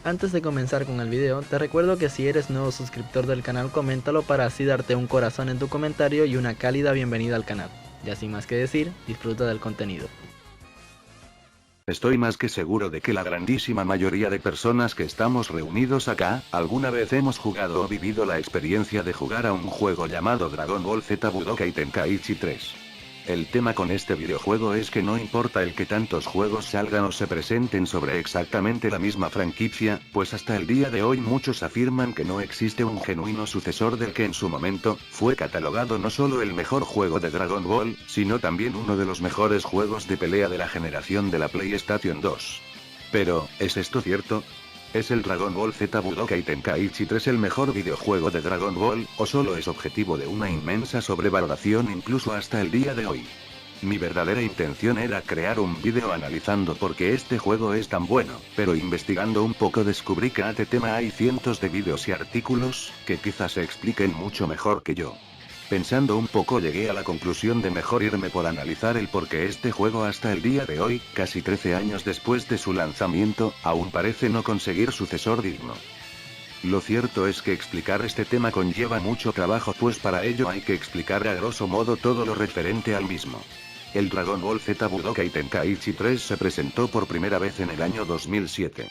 Antes de comenzar con el video, te recuerdo que si eres nuevo suscriptor del canal, coméntalo para así darte un corazón en tu comentario y una cálida bienvenida al canal. Ya sin más que decir, disfruta del contenido. Estoy más que seguro de que la grandísima mayoría de personas que estamos reunidos acá, alguna vez hemos jugado o vivido la experiencia de jugar a un juego llamado Dragon Ball Z Budokai Tenkaichi 3. El tema con este videojuego es que no importa el que tantos juegos salgan o se presenten sobre exactamente la misma franquicia, pues hasta el día de hoy muchos afirman que no existe un genuino sucesor del que en su momento, fue catalogado no solo el mejor juego de Dragon Ball, sino también uno de los mejores juegos de pelea de la generación de la PlayStation 2. Pero, ¿es esto cierto? ¿Es el Dragon Ball Z Budokai Tenkaichi 3 el mejor videojuego de Dragon Ball, o solo es objetivo de una inmensa sobrevaloración incluso hasta el día de hoy? Mi verdadera intención era crear un vídeo analizando por qué este juego es tan bueno, pero investigando un poco descubrí que a este tema hay cientos de vídeos y artículos, que quizás se expliquen mucho mejor que yo. Pensando un poco llegué a la conclusión de mejor irme por analizar el por qué este juego hasta el día de hoy, casi 13 años después de su lanzamiento, aún parece no conseguir sucesor digno. Lo cierto es que explicar este tema conlleva mucho trabajo, pues para ello hay que explicar a grosso modo todo lo referente al mismo. El Dragon Ball Z Budokai Tenkaichi 3 se presentó por primera vez en el año 2007.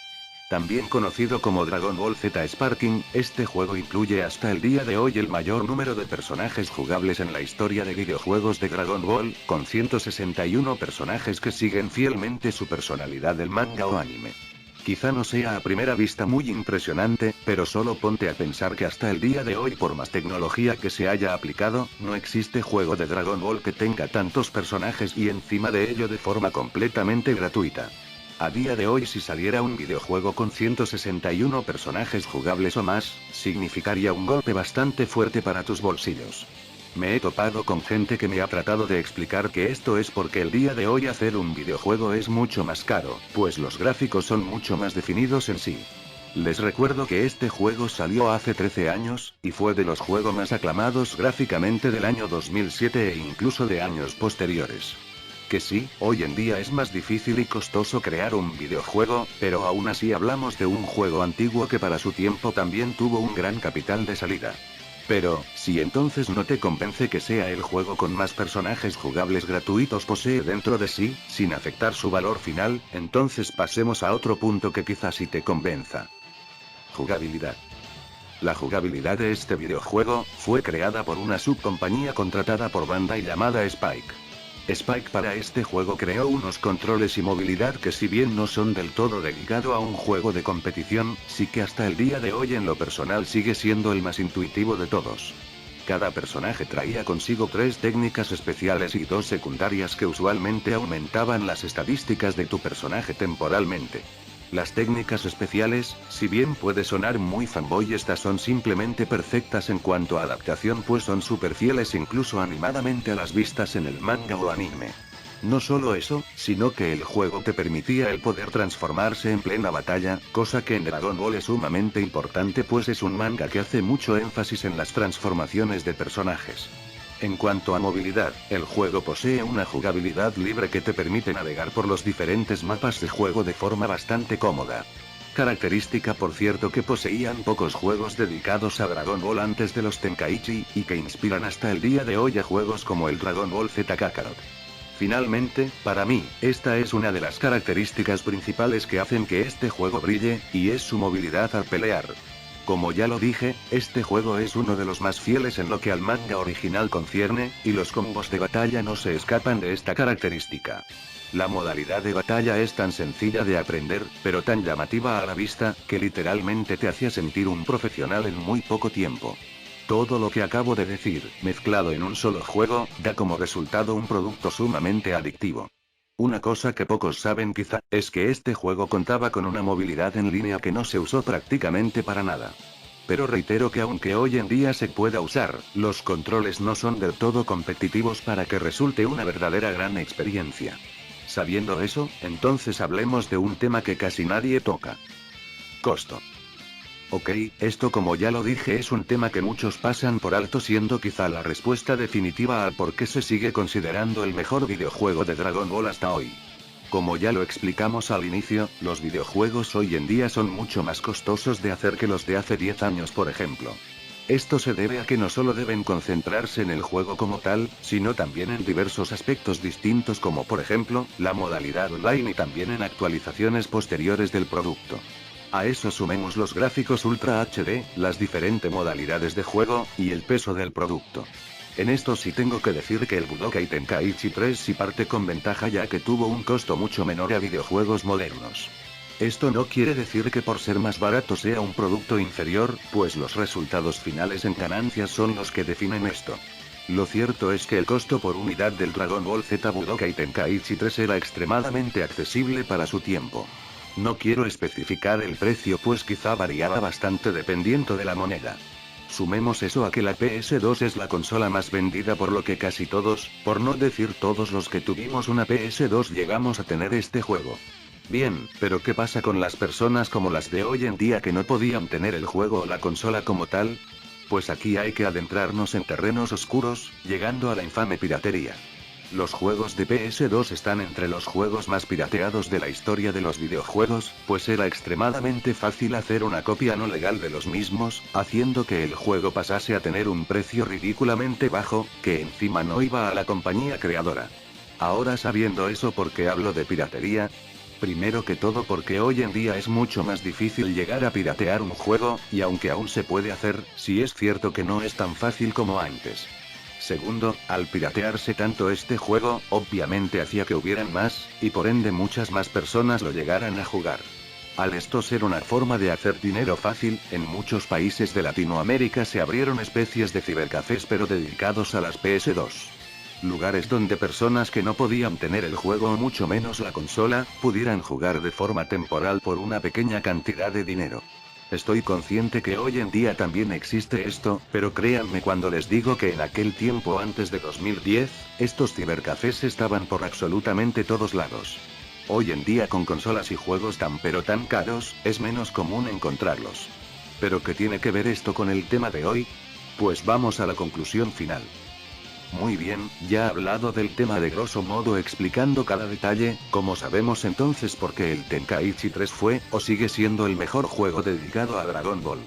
También conocido como Dragon Ball Z Sparking, este juego incluye hasta el día de hoy el mayor número de personajes jugables en la historia de videojuegos de Dragon Ball, con 161 personajes que siguen fielmente su personalidad del manga o anime. Quizá no sea a primera vista muy impresionante, pero solo ponte a pensar que hasta el día de hoy, por más tecnología que se haya aplicado, no existe juego de Dragon Ball que tenga tantos personajes y encima de ello de forma completamente gratuita. A día de hoy, si saliera un videojuego con 161 personajes jugables o más, significaría un golpe bastante fuerte para tus bolsillos. Me he topado con gente que me ha tratado de explicar que esto es porque el día de hoy hacer un videojuego es mucho más caro, pues los gráficos son mucho más definidos en sí. Les recuerdo que este juego salió hace 13 años, y fue de los juegos más aclamados gráficamente del año 2007 e incluso de años posteriores. Que sí, hoy en día es más difícil y costoso crear un videojuego, pero aún así hablamos de un juego antiguo que para su tiempo también tuvo un gran capital de salida. Pero, si entonces no te convence que sea el juego con más personajes jugables gratuitos posee dentro de sí, sin afectar su valor final, entonces pasemos a otro punto que quizás sí te convenza. Jugabilidad. La jugabilidad de este videojuego fue creada por una subcompañía contratada por Bandai llamada Spike. Spike para este juego creó unos controles y movilidad que, si bien no son del todo dedicado a un juego de competición, sí que hasta el día de hoy en lo personal sigue siendo el más intuitivo de todos. Cada personaje traía consigo 3 técnicas especiales y 2 secundarias que usualmente aumentaban las estadísticas de tu personaje temporalmente. Las técnicas especiales, si bien puede sonar muy fanboy, estas son simplemente perfectas en cuanto a adaptación, pues son súper fieles incluso animadamente a las vistas en el manga o anime. No solo eso, sino que el juego te permitía el poder transformarse en plena batalla, cosa que en Dragon Ball es sumamente importante, pues es un manga que hace mucho énfasis en las transformaciones de personajes. En cuanto a movilidad, el juego posee una jugabilidad libre que te permite navegar por los diferentes mapas de juego de forma bastante cómoda. Característica por cierto que poseían pocos juegos dedicados a Dragon Ball antes de los Tenkaichi, y que inspiran hasta el día de hoy a juegos como el Dragon Ball Z Kakarot. Finalmente, para mí, esta es una de las características principales que hacen que este juego brille, y es su movilidad al pelear. Como ya lo dije, este juego es uno de los más fieles en lo que al manga original concierne, y los combos de batalla no se escapan de esta característica. La modalidad de batalla es tan sencilla de aprender, pero tan llamativa a la vista, que literalmente te hacía sentir un profesional en muy poco tiempo. Todo lo que acabo de decir, mezclado en un solo juego, da como resultado un producto sumamente adictivo. Una cosa que pocos saben quizá, es que este juego contaba con una movilidad en línea que no se usó prácticamente para nada. Pero reitero que aunque hoy en día se pueda usar, los controles no son del todo competitivos para que resulte una verdadera gran experiencia. Sabiendo eso, entonces hablemos de un tema que casi nadie toca. Costo. Ok, esto como ya lo dije es un tema que muchos pasan por alto, siendo quizá la respuesta definitiva al por qué se sigue considerando el mejor videojuego de Dragon Ball hasta hoy. Como ya lo explicamos al inicio, los videojuegos hoy en día son mucho más costosos de hacer que los de hace 10 años, por ejemplo. Esto se debe a que no solo deben concentrarse en el juego como tal, sino también en diversos aspectos distintos como por ejemplo, la modalidad online y también en actualizaciones posteriores del producto. A eso sumemos los gráficos Ultra HD, las diferentes modalidades de juego, y el peso del producto. En esto sí tengo que decir que el Budokai Tenkaichi 3 sí parte con ventaja ya que tuvo un costo mucho menor a videojuegos modernos. Esto no quiere decir que por ser más barato sea un producto inferior, pues los resultados finales en ganancias son los que definen esto. Lo cierto es que el costo por unidad del Dragon Ball Z Budokai Tenkaichi 3 era extremadamente accesible para su tiempo. No quiero especificar el precio pues quizá variaba bastante dependiendo de la moneda. Sumemos eso a que la PS2 es la consola más vendida por lo que casi todos, por no decir todos los que tuvimos una PS2 llegamos a tener este juego. Bien, pero ¿qué pasa con las personas como las de hoy en día que no podían tener el juego o la consola como tal? Pues aquí hay que adentrarnos en terrenos oscuros, llegando a la infame piratería. Los juegos de PS2 están entre los juegos más pirateados de la historia de los videojuegos, pues era extremadamente fácil hacer una copia no legal de los mismos, haciendo que el juego pasase a tener un precio ridículamente bajo, que encima no iba a la compañía creadora. Ahora sabiendo eso, ¿por qué hablo de piratería? Primero que todo porque hoy en día es mucho más difícil llegar a piratear un juego, y aunque aún se puede hacer, sí es cierto que no es tan fácil como antes. Segundo, al piratearse tanto este juego, obviamente hacía que hubieran más, y por ende muchas más personas lo llegaran a jugar. Al esto ser una forma de hacer dinero fácil, en muchos países de Latinoamérica se abrieron especies de cibercafés pero dedicados a las PS2. Lugares donde personas que no podían tener el juego o mucho menos la consola, pudieran jugar de forma temporal por una pequeña cantidad de dinero. Estoy consciente que hoy en día también existe esto, pero créanme cuando les digo que en aquel tiempo antes de 2010, estos cibercafés estaban por absolutamente todos lados. Hoy en día con consolas y juegos tan caros, es menos común encontrarlos. ¿Pero qué tiene que ver esto con el tema de hoy? Pues vamos a la conclusión final. Muy bien, ya he hablado del tema de grosso modo explicando cada detalle, como sabemos entonces por qué el Tenkaichi 3 fue, o sigue siendo el mejor juego dedicado a Dragon Ball.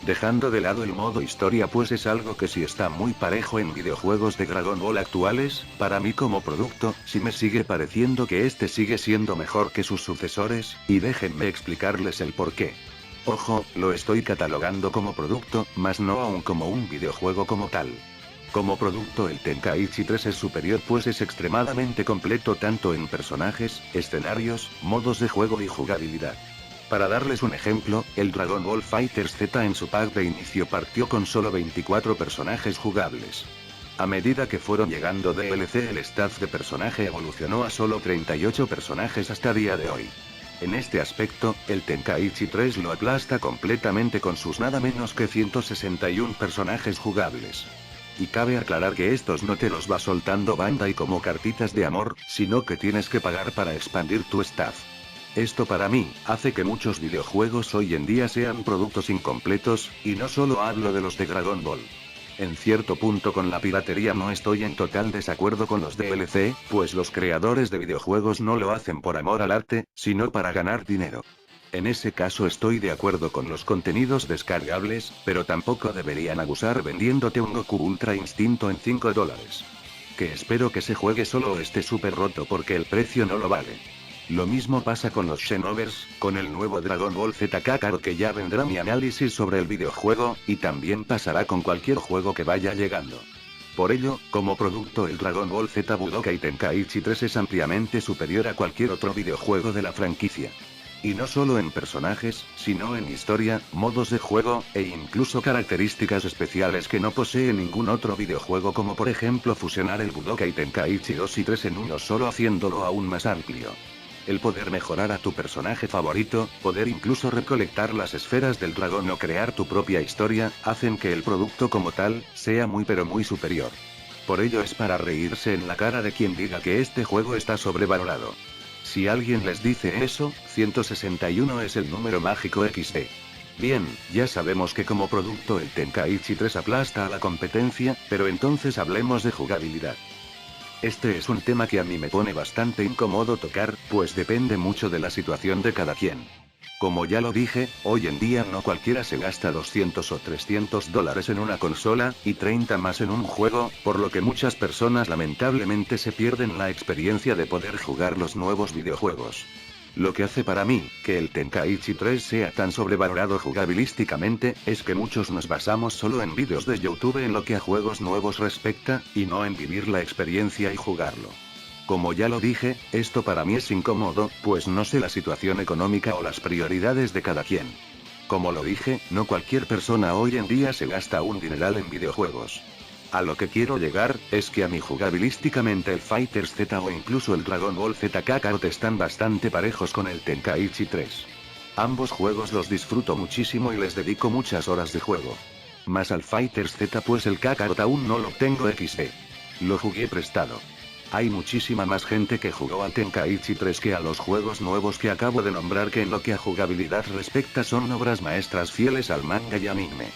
Dejando de lado el modo historia pues es algo que sí está muy parejo en videojuegos de Dragon Ball actuales, para mí como producto, sí me sigue pareciendo que este sigue siendo mejor que sus sucesores, y déjenme explicarles el porqué. Ojo, lo estoy catalogando como producto, mas no aún como un videojuego como tal. Como producto el Tenkaichi 3 es superior pues es extremadamente completo tanto en personajes, escenarios, modos de juego y jugabilidad. Para darles un ejemplo, el Dragon Ball FighterZ en su pack de inicio partió con solo 24 personajes jugables. A medida que fueron llegando DLC el staff de personaje evolucionó a solo 38 personajes hasta día de hoy. En este aspecto, el Tenkaichi 3 lo aplasta completamente con sus nada menos que 161 personajes jugables. Y cabe aclarar que estos no te los va soltando Bandai como cartitas de amor, sino que tienes que pagar para expandir tu staff. Esto para mí, hace que muchos videojuegos hoy en día sean productos incompletos, y no solo hablo de los de Dragon Ball. En cierto punto con la piratería no estoy en total desacuerdo con los DLC, pues los creadores de videojuegos no lo hacen por amor al arte, sino para ganar dinero. En ese caso estoy de acuerdo con los contenidos descargables, pero tampoco deberían abusar vendiéndote un Goku Ultra Instinto en $5. Que espero que se juegue solo o esté súper roto porque el precio no lo vale. Lo mismo pasa con los Xenovers, con el nuevo Dragon Ball Z Kakarot que ya vendrá mi análisis sobre el videojuego, y también pasará con cualquier juego que vaya llegando. Por ello, como producto el Dragon Ball Z Budokai Tenkaichi 3 es ampliamente superior a cualquier otro videojuego de la franquicia. Y no solo en personajes, sino en historia, modos de juego, e incluso características especiales que no posee ningún otro videojuego como por ejemplo fusionar el Budokai Tenkaichi 2 y 3 en uno solo haciéndolo aún más amplio. El poder mejorar a tu personaje favorito, poder incluso recolectar las esferas del dragón o crear tu propia historia, hacen que el producto como tal, sea muy pero muy superior. Por ello es para reírse en la cara de quien diga que este juego está sobrevalorado. Si alguien les dice eso, 161 es el número mágico XD. Bien, ya sabemos que como producto el Tenkaichi 3 aplasta a la competencia, pero entonces hablemos de jugabilidad. Este es un tema que a mí me pone bastante incómodo tocar, pues depende mucho de la situación de cada quien. Como ya lo dije, hoy en día no cualquiera se gasta 200 o 300 dólares en una consola, y 30 más en un juego, por lo que muchas personas lamentablemente se pierden la experiencia de poder jugar los nuevos videojuegos. Lo que hace para mí, que el Tenkaichi 3 sea tan sobrevalorado jugabilísticamente, es que muchos nos basamos solo en vídeos de YouTube en lo que a juegos nuevos respecta, y no en vivir la experiencia y jugarlo. Como ya lo dije, esto para mí es incómodo, pues no sé la situación económica o las prioridades de cada quien. Como lo dije, no cualquier persona hoy en día se gasta un dineral en videojuegos. A lo que quiero llegar, es que a mí jugabilísticamente el Fighters Z o incluso el Dragon Ball Z Kakarot están bastante parejos con el Tenkaichi 3. Ambos juegos los disfruto muchísimo y les dedico muchas horas de juego. Más al Fighters Z, pues el Kakarot aún no lo tengo XD. Lo jugué prestado. Hay muchísima más gente que jugó al Tenkaichi 3 que a los juegos nuevos que acabo de nombrar, que en lo que a jugabilidad respecta son obras maestras fieles al manga y anime.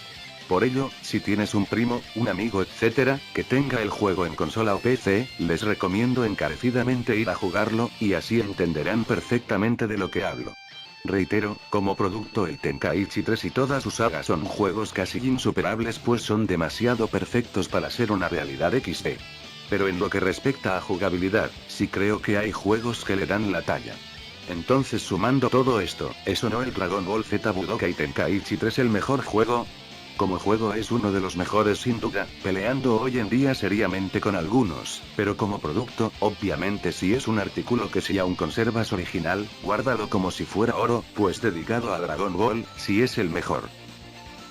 Por ello, si tienes un primo, un amigo, etc., que tenga el juego en consola o PC, les recomiendo encarecidamente ir a jugarlo, y así entenderán perfectamente de lo que hablo. Reitero, como producto el Tenkaichi 3 y toda su saga son juegos casi insuperables, pues son demasiado perfectos para ser una realidad XD. Pero en lo que respecta a jugabilidad, sí creo que hay juegos que le dan la talla. Entonces, sumando todo esto, ¿es o no el Dragon Ball Z Budokai Tenkaichi 3 el mejor juego? Como juego es uno de los mejores sin duda, peleando hoy en día seriamente con algunos, pero como producto, obviamente si es un artículo que si aún conservas original, guárdalo como si fuera oro, pues dedicado a Dragon Ball, sí es el mejor.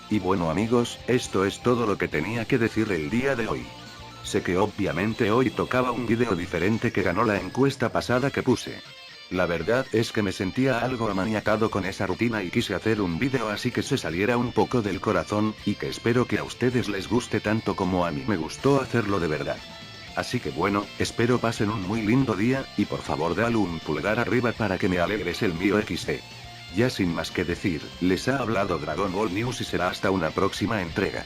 Y bueno amigos, esto es todo lo que tenía que decir el día de hoy. Sé que obviamente hoy tocaba un vídeo diferente que ganó la encuesta pasada que puse. La verdad es que me sentía algo amaniacado con esa rutina y quise hacer un vídeo así que se saliera un poco del corazón, y que espero que a ustedes les guste tanto como a mí me gustó hacerlo de verdad. Así que bueno, espero pasen un muy lindo día, y por favor dale un pulgar arriba para que me alegres el mío XD. Ya sin más que decir, les ha hablado Dragon Ball News y será hasta una próxima entrega.